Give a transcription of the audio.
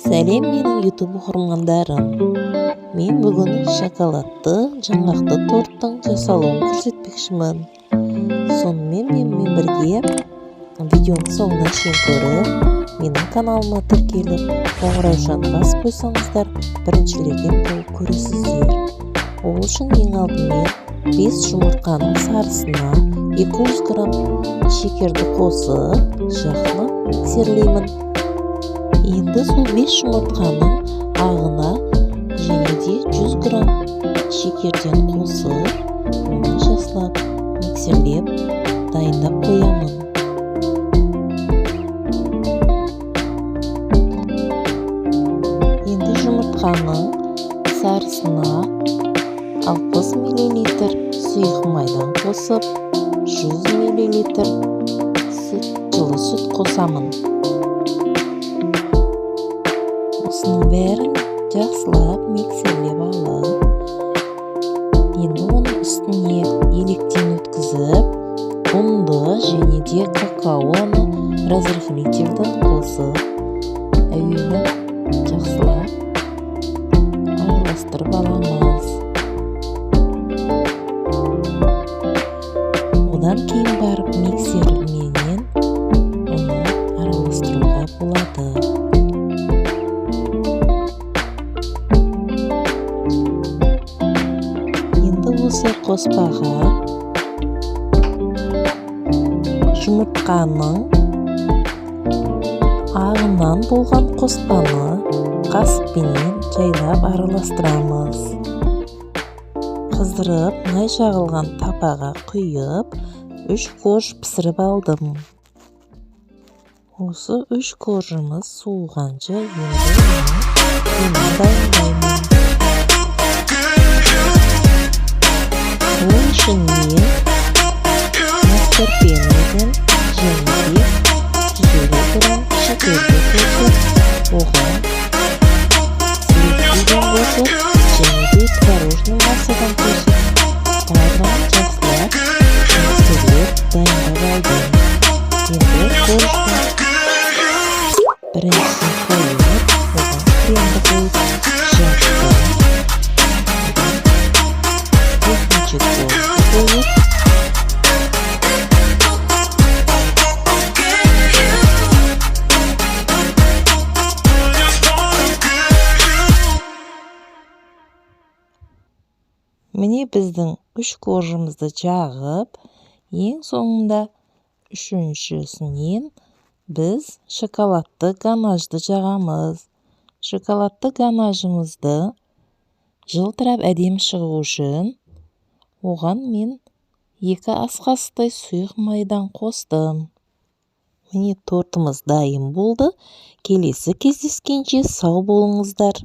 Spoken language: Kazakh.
Сәлем менің YouTube оқырмандарым. Мен бүгін шоколадты жаңғақты торттың жасалуын көрсетпекшімін. Сонымен менімен бірге видеоның соңына шейін көріп, менің каналыма тіркеліп, қоңыраушаны басып қойсаңыздар, біріншілерден болып көресіздер. Ол үшін ең алдымен 5 жұмыртқаның сарысына 200 грамм шекерді қосып, жақсылап миксерлеймін. Енді сол 5 жұмыртқаның ағына және де 100 грамм шекерден қосып, оны жақсылап миксерлеп дайындап қоямын. Енді жұмыртқаның сарысына 60 мл сұйық майдан қосып, 100 мл жылы сүт қосамын. Осының бәрін жақсылап миксерлеп алып, енді оның үстіне електен өткізіп, ұнды және де какаоны разрыхлителден қосып, әуелі жақсылап араластырып аламыз. Одан кейін барып миксерменен оны араластыруға болады. Енді осы қоспаға жұмыртқаның ағынан болған қоспаны қасықпенен жайлап араластырамыз. Қыздырып, май жағылған табаға құйып, 3 корж пісіріп алдым. Осы 3 коржымыз суығанша енді дайындаймын. Ол үшін мен маскарпонеден және де 150 грамм шекерді қосып, оған сливкіден қосып және де творожный массадан қосып, барлығын жақсылап миксерлеп дайындап алдым. Енді корждың біріншісін қойып, оған кремді қойып жақтым. Екінші коржды қойып, міне біздің 3 коржымызды жағып, ең соңында үшіншісінен біз шоколадты ганажды жағамыз. Шоколадты ганажымызды жылтырап әдемі шығу үшін, оған мен 2 ас қасықтай сұйық майдан қостым. Міне тортымыз дайын болды. Келесі кездескенше сау болыңыздар.